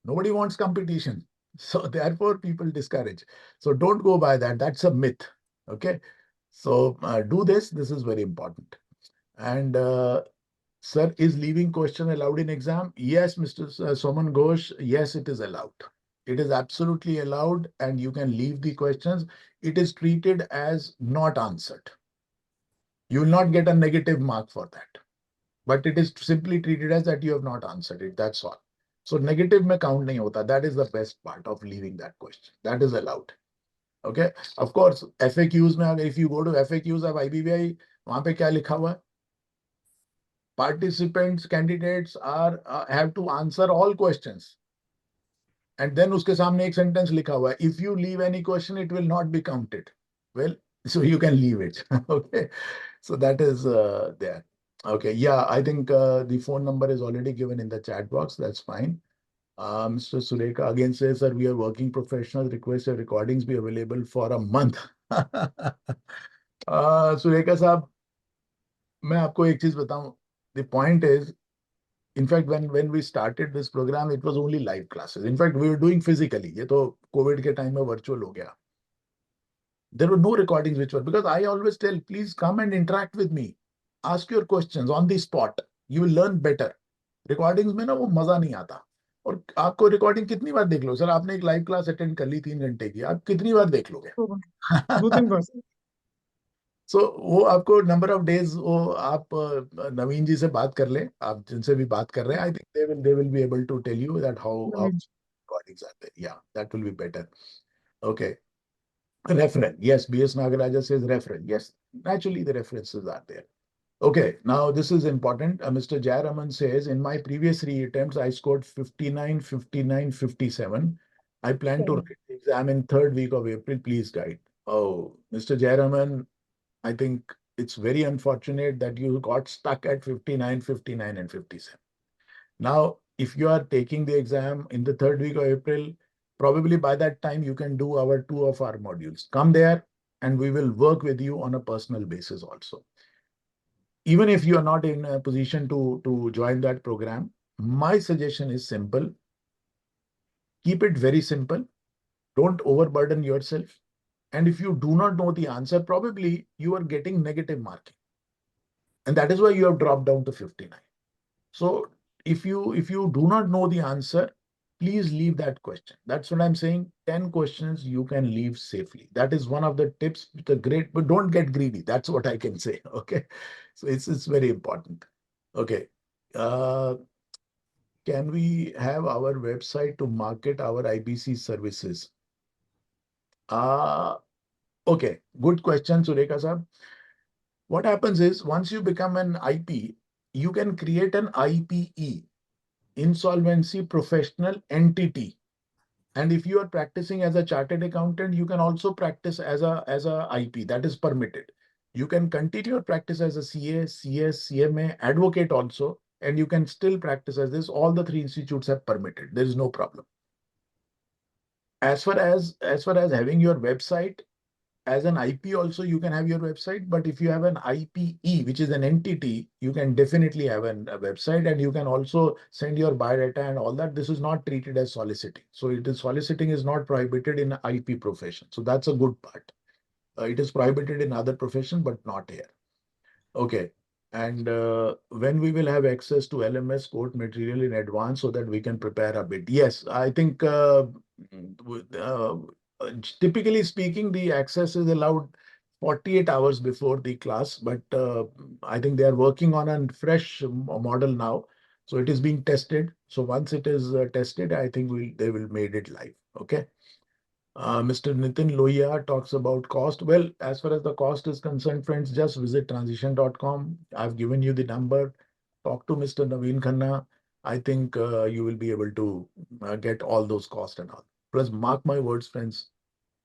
nobody wants competition. So therefore, people discourage. So don't go by that. That's a myth. Okay. So do this. This is very important. And sir, is leaving question allowed in exam? Yes, Mr. Soman Ghosh. Yes, it is allowed. It is absolutely allowed, and you can leave the questions. It is treated as not answered. You will not get a negative mark for that. But it is simply treated as that you have not answered it. That's all. So negative mein count nahi hota. That is the best part of leaving that question. That is allowed. Okay. Of course, FAQs mein, if you go to FAQs of IBBI, वहां पे क्या लिखा हुआ है? Participants, candidates have to answer all questions. And then uske samne ek sentence likha hua hai, if you leave any question, it will not be counted. Well, so you can leave it. Okay. So that is there. Okay. Yeah, I think the phone number is already given in the chat box. That's fine. Mr. Sureka again says, sir, we are working professionals. Request your recordings be available for a month. Sureka साहब, मैं आपको एक चीज बताऊं. The point is, in fact, when we started this program, it was only live classes. In fact, we were doing physically. ये तो COVID के time में virtual हो गया. There were no recordings which were, because I always tell, please come and interact with me. Ask your questions on the spot. You will learn better. Recordings में ना वो मजा नहीं आता. और आपको recording कितनी बार देख लो सर, आपने एक live class attend कर ली 3 घंटे की, आप कितनी बार देख लोगे? 2-3 बार. So वो आपको नंबर ऑफ डेज, वो आप नवीन जी से बात कर लें, आप जिनसे भी बात कर रहे हैं, I think they will be able to tell you that how recordings are there. Yeah, that will be better. Okay. Reference. Yes, BS Nagaraja says reference. Yes, naturally the references are there. Okay, now this is important. Mr. Jayaraman says, in my previous 3 attempts, I scored 59, 59, 57. I plan to write the exam in third week of April. Please guide. Oh, Mr. Jayaraman, I think it's very unfortunate that you got stuck at 59, 59, and 57. Now, if you are taking the exam in the third week of April, probably by that time you can do our 2 of our modules. Come there and we will work with you on a personal basis also. Even if you are not in a position to join that program, my suggestion is simple. Keep it very simple. Don't overburden yourself. And if you do not know the answer, probably you are getting negative marking. And that is why you have dropped down to 59. So if you do not know the answer, please leave that question. That's what I'm saying. 10 questions you can leave safely. That is one of the tips. The great, but don't get greedy. That's what I can say. Okay. So it's very important. Okay. Uh, can we have our website to market our IBC services? Okay. Good question, Sureka sir. What happens is once you become an IP, you can create an IPE, Insolvency Professional Entity. And if you are practicing as a chartered accountant, you can also practice as a IP. That is permitted. You can continue your practice as a CA, CS, CMA, advocate also, and you can still practice as this. All the 3 institutes have permitted. There is no problem. As far as having your website, as an IP also you can have your website, but if you have an IPE, which is an entity, you can definitely have a website, and you can also send your biodata and all that. This is not treated as soliciting. So soliciting is not prohibited in IP profession. So that's a good part. It is prohibited in other profession, but not here. Okay. And when we will have access to LMS court material in advance so that we can prepare a bit. Yes, I think typically speaking, the access is allowed 48 hours before the class, but I think they are working on a fresh model now. So it is being tested. So once it is tested, I think they will made it live. Okay. Mr. Nitin Lohia talks about cost. Well, as far as the cost is concerned, friends, just visit transition.com. I've given you the number. Talk to Mr. Naveen Khanna. I think you will be able to get all those costs and all. Plus, mark my words, friends,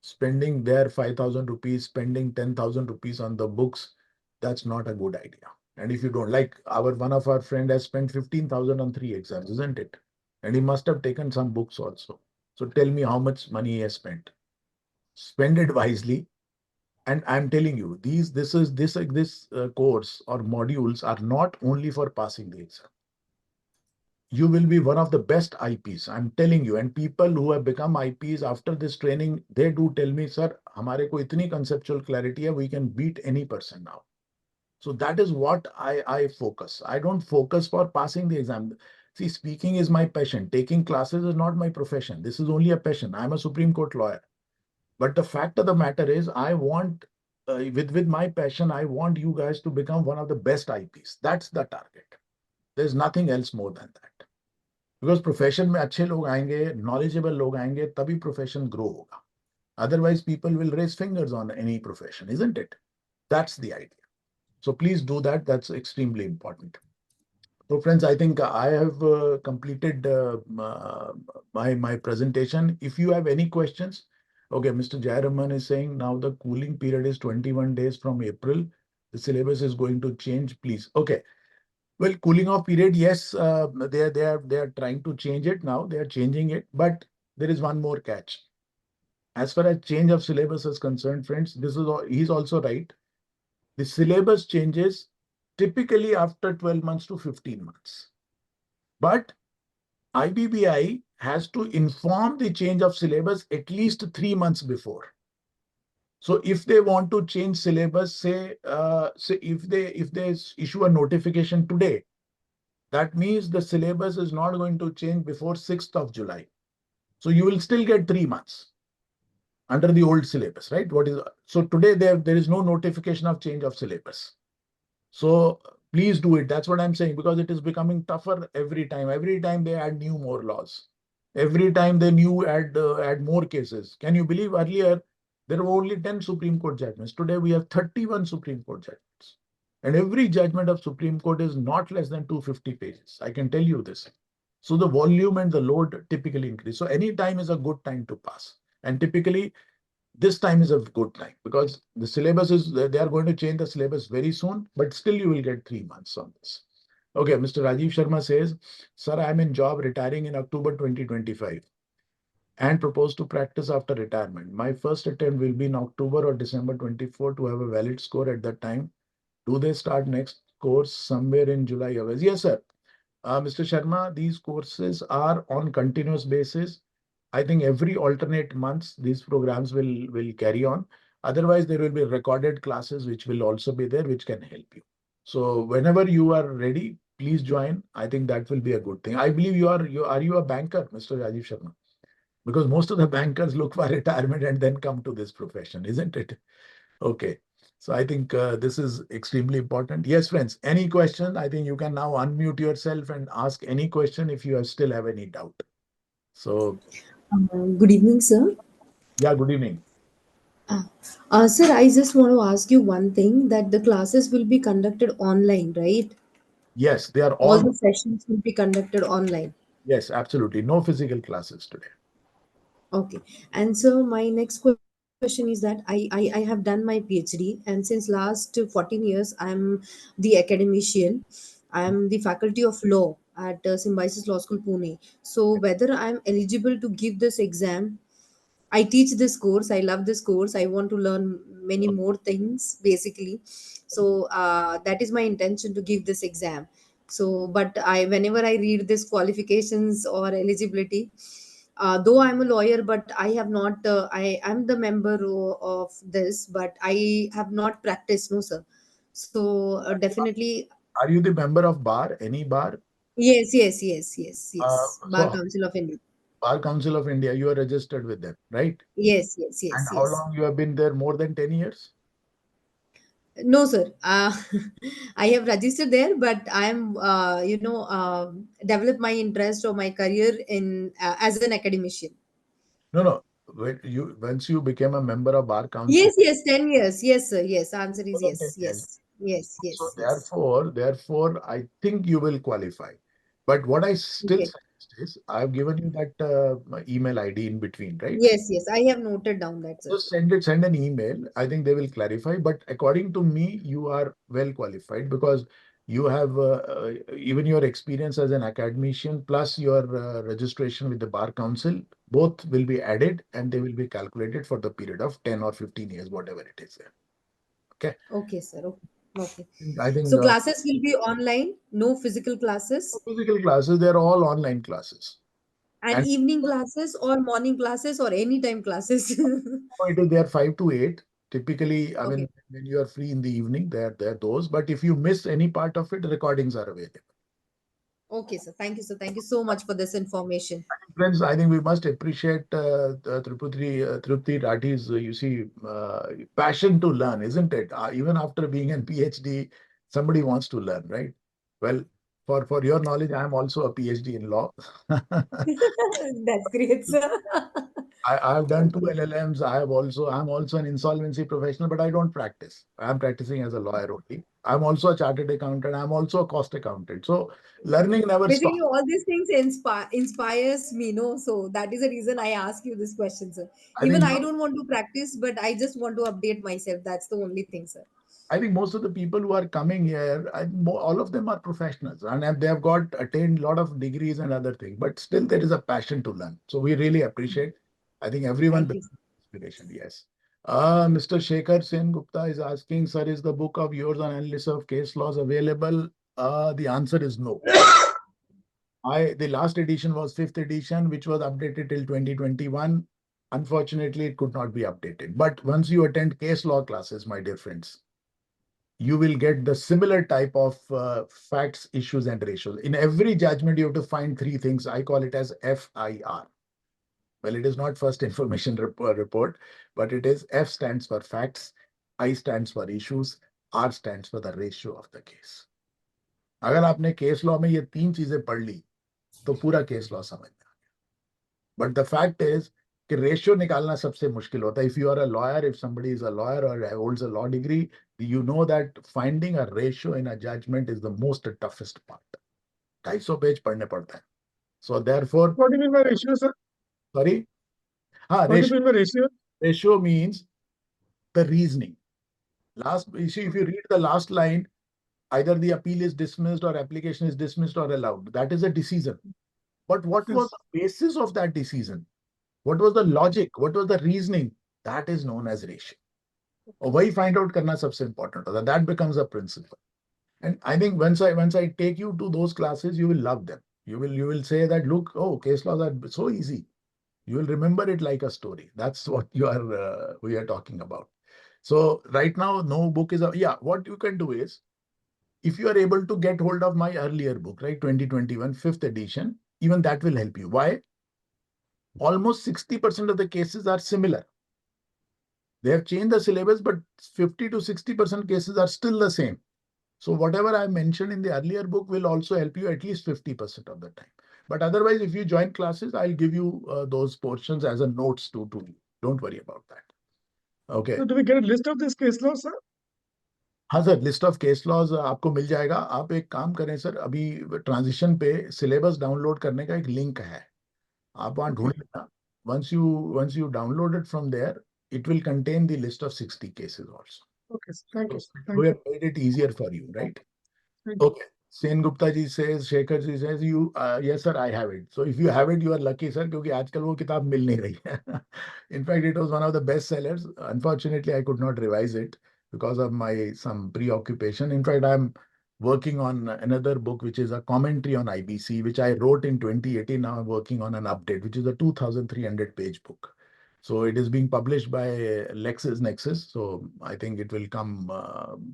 spending their 5,000 rupees, spending 10,000 rupees on the books, that's not a good idea. And if you don't like, one of our friend has spent 15,000 on 3 exams, isn't it? And he must have taken some books also. So tell me how much money he has spent. Spend it wisely. And I'm telling you, this course or modules are not only for passing the exam. You will be one of the best IPs. I'm telling you. And people who have become IPs after this training, they do tell me, sir, हमारे को इतनी conceptual clarity है, we can beat any person now. So that is what I focus. I don't focus for passing the exam. See, speaking is my passion. Taking classes is not my profession. This is only a passion. I'm a Supreme Court lawyer. But the fact of the matter is, I want, with my passion, I want you guys to become one of the best IPs. That's the target. There's nothing else more than that. Because profession में अच्छे लोग आएंगे, knowledgeable लोग आएंगे, तभी profession grow होगा. Otherwise, people will raise fingers on any profession, isn't it? That's the idea. So please do that. That's extremely important. So friends, I think I have completed my presentation. If you have any questions, okay, Mr. Jayaraman is saying now the cooling period is 21 days from April. The syllabus is going to change, please. Okay. Well, cooling off period, yes, they are trying to change it now. They are changing it, but there is one more catch. As far as change of syllabus is concerned, friends, he's also right. The syllabus changes typically after 12 months to 15 months. But IBBI has to inform the change of syllabus at least 3 months before. So if they want to change syllabus, say if they issue a notification today, that means the syllabus is not going to change before 6th of July. So you will still get 3 months under the old syllabus, right? So today there is no notification of change of syllabus. So please do it. That's what I'm saying, because it is becoming tougher every time. Every time they add more laws. Every time they add more cases. Can you believe earlier there were only 10 Supreme Court judgments? Today we have 31 Supreme Court judgments. And every judgment of Supreme Court is not less than 250 pages. I can tell you this. So the volume and the load typically increase. So any time is a good time to pass. And typically this time is a good time because the syllabus is, they are going to change the syllabus very soon, but still you will get 3 months on this. Okay, Mr. Rajiv Sharma says, sir, I am in job retiring in October 2025 and propose to practice after retirement. My first attempt will be in October or December 24 to have a valid score at that time. Do they start next course somewhere in July, August? Yes, sir. Mr. Sharma, these courses are on continuous basis. I think every alternate months, these programs will carry on. Otherwise, there will be recorded classes which will also be there, which can help you. So whenever you are ready, please join. I think that will be a good thing. I believe are you a banker, Mr. Rajiv Sharma? Because most of the bankers look for retirement and then come to this profession, isn't it? Okay. So I think this is extremely important. Yes, friends, any question? I think you can now unmute yourself and ask any question if you still have any doubt. So, Good evening, sir. yeah, good evening. Sir, I just want to ask you one thing that the classes will be conducted online, right? Yes, they are All all, the sessions will be conducted online. yes, absolutely. No physical classes today. Okay. And so my next question is that I have done my PhD, and since last 14 years, I'm the academician. I'm the faculty of law at Symbiosis Law School, Pune. So whether I'm eligible to give this exam, I teach this course. I love this course. I want to learn many more things, basically. So that is my intention to give this exam. So, but whenever I read this qualifications or eligibility, though I'm a lawyer, but I have not. I am the member of this, but I have not practiced. No, sir. So definitely, Are you the member of bar, any bar? yes, yes, yes, yes, yes. Bar So Council of India. Bar Council of India, you are registered with them, right? Yes, yes, And yes, how yes. long you have been there? More than 10 years? No, sir. I have registered there, but I'm, develop my interest or my career in as an academician. No, no. Once you became a member of Bar Council, Yes, yes, 10 years. Yes, sir. Yes, answer is more than 10 yes, years. yes, yes, So yes, yes. therefore, I think you will qualify. But what I still Okay. suggest is, I've given you that email ID in between, right? Yes, yes. I have noted down that, sir. Just send an email. I think they will clarify. But according to me, you are well qualified because you have even your experience as an academician plus your registration with the Bar Council, both will be added and they will be calculated for the period of 10 or 15 years, whatever it is there. Okay. Okay, sir. Okay. Okay. I think So classes will be online, no physical classes, physical classes, they're all online classes. and And evening classes or morning classes or anytime classes. it is there 5 to 8. Typically, I mean, Okay. when you are free in the evening, there are those. But if you miss any part of it, recordings are available. Okay, sir. Thank you, sir. Thank you so much for this information. Friends, I think we must appreciate Trupti Rathi's, passion to learn, isn't it? Even after being an PhD, somebody wants to learn, right? Well, for your knowledge, I am also a PhD in law. That's great, sir. I have done two Okay. LLMs. I'm also an insolvency professional, but I don't practice. I'm practicing as a lawyer only. I'm also a chartered accountant. I'm also a cost accountant. So learning never Basically, stops. all these things inspires me, no? So that is the reason I ask you this question, sir. I Even think I don't want to practice, but I just want to update myself. That's the only thing, sir. I think most of the people who are coming here, all of them are professionals and they have got attained a lot of degrees and other things, but still there is a passion to learn. So we really appreciate. I think everyone Thank you, becomes sir. inspiration. Yes. Mr. Shekhar Sen Gupta is asking, sir, is the book of yours on analysis of case laws available? The answer is no. The last edition was fifth edition, which was updated till 2021. Unfortunately, it could not be updated. But once you attend case law classes, my dear friends, you will get the similar type of facts, issues, and ratios. In every judgment, you have to find three things. I call it as FIR. Well, it is not first information report, but it is F stands for facts, I stands for issues, R stands for the ratio of the case. अगर आपने case law में ये तीन चीजें पढ़ ली तो पूरा case law समझ में आ गया बट द फैक्ट इज कि रेशियो निकालना सबसे मुश्किल होता है if you are a lawyer if somebody is a lawyer और holds a law degree You know that finding a ratio in a judgment is the most toughest part. 250 page पढ़ने पड़ता है. So therefore, What do you mean by ratio, sir? sorry, What do you ratio, mean by ratio? ratio means the reasoning. Last, you see, if you read the last line, either the appeal is dismissed or application is dismissed or allowed. That is a decision. But what was Yes. the basis of that decision? What was the logic? What was the reasoning? That is known as ratio. और वही find out करना सबसे important होता है. That becomes a principle. And I think once I take you to those classes, you will love them. You will say that, look, oh, case laws are so easy. You will remember it like a story. That's what we are talking about. So right now, no book is yeah. What you can do is, if you are able to get hold of my earlier book, right, 2021 fifth edition, even that will help you. Why? Almost 60% of the cases are similar. They have changed the syllabus, but 50 to 60% cases are still the same. So whatever I mentioned in the earlier book will also help you at least 50% of the time. But otherwise, if you join classes, I'll give you those portions as a notes to don't worry about that. Okay. So do we get a list of this case law, sir? हाँ sir, list of case laws आपको मिल जाएगा. आप एक काम करें sir, अभी transition पे सिलेबस डाउनलोड करने का एक लिंक है, आप वहाँ ढूंढ लेना. once you download it from there, it will contain the list of 60 cases also. Okay, sir. Thank you, So sir. Thank we you. have made it easier for you, right? Thank you. Okay. Sen Gupta ji says, Shekhar ji says, you, yes sir, I have it. So if you have it, you are lucky sir, क्योंकि आजकल वो किताब मिल नहीं रही है. In fact, it was one of the best sellers. Unfortunately, I could not revise it because of my some preoccupation. In fact, I'm working on another book, which is a commentary on IBC, which I wrote in 2018. Now I'm working on an update, which is a 2,300 page book. So it is being published by LexisNexis. So I think it will come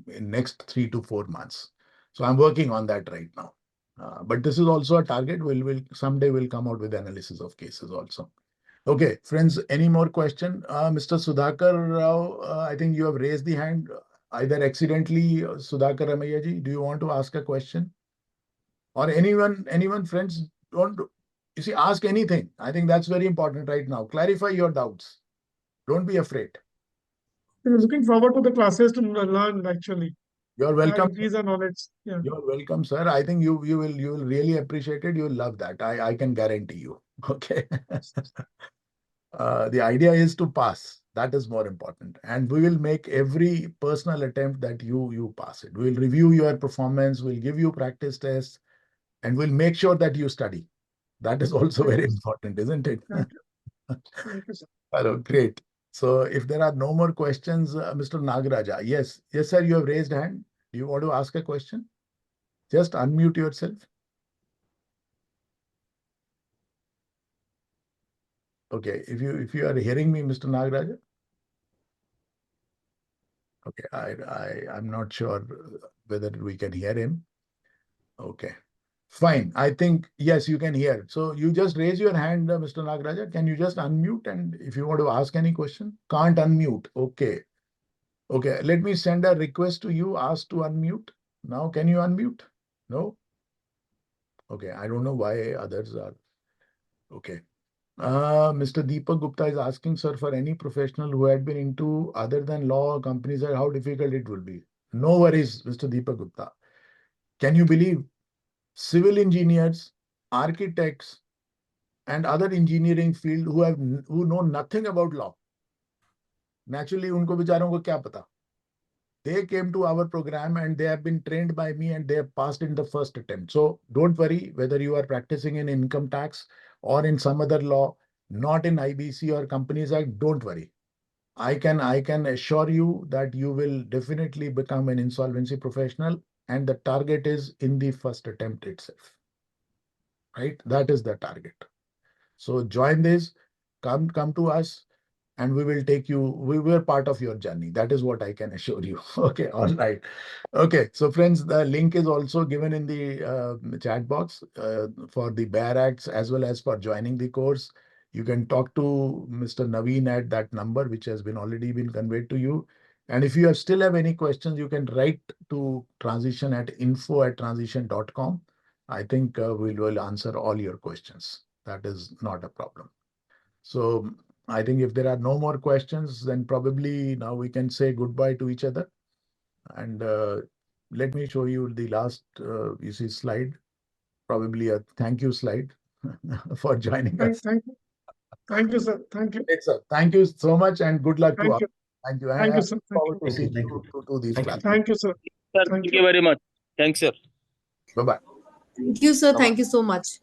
in next 3 to 4 months. So I'm working on that right now. But this is also a target. We'll someday we'll come out with analysis of cases also. Okay, friends, any more question? Mr. Sudhakar Rao, I think you have raised the hand, either accidentally. Sudhakar Ramaiya ji, do you want to ask a question? Or anyone, friends, don't, you see, ask anything. I think that's very important right now. Clarify your doubts. Don't be afraid. I'm looking forward to the classes to learn actually. You're welcome. Increase our knowledge. Yeah. You're welcome, sir. I think you will really appreciate it. You'll love that. I can guarantee you. Okay. The idea is to pass. That is more important. And we will make every personal attempt that you pass it. We'll review your performance. We'll give you practice tests, and we'll make sure that you study. That is also very important, isn't it? Thank you. Thank you, sir. Hello, great. So if there are no more questions, Mr. Nagaraja, yes, sir, you have raised hand. Do you want to ask a question? Just unmute yourself. Okay, if you are hearing me, Mr. Nagaraja. Okay, I'm not sure whether we can hear him. Okay, fine. I think yes, you can hear. So you just raise your hand, Mr. Nagaraja. Can you just unmute, and if you want to ask any question, can't unmute. Okay, okay. Let me send a request to you. Ask to unmute. Now, can you unmute? No. Okay, I don't know why others are. Okay. Mr. Deepak Gupta is asking, sir, for any professional who had been into other than law companies, how difficult it will be. No worries, Mr. Deepak Gupta. Can you believe civil engineers, architects, and other engineering field who know nothing about law? Naturally, उनको बेचारों को क्या पता? They came to our program and they have been trained by me and they have passed in the first attempt. So don't worry whether you are practicing in income tax or in some other law, not in IBC or Companies Act, don't worry. I can assure you that you will definitely become an insolvency professional, and the target is in the first attempt itself. Right? That is the target. So join this, come to us, and we will take you, we were part of your journey. That is what I can assure you. Okay, all right. Okay, so friends, the link is also given in the chat box for the Bear Acts as well as for joining the course. You can talk to Mr. Naveen at that number, which has been already been conveyed to you. And if you still have any questions, you can write to transition at info@transition.com. I think we will answer all your questions. That is not a problem. So I think if there are no more questions, then probably now we can say goodbye to each other. And let me show you the last, you see, slide, probably a thank you slide for joining us. Thank you, sir. Thank you. Great, sir. Thank you so much and good luck to Thank all. you. Thank you. Thank I you, look sir. forward to Thank you. see you to these Thank you. classes. Thank you, sir. Sir, Thank thank you very much. Thanks, sir. Bye-bye. Thank you, sir. Bye-bye. Thank you so much.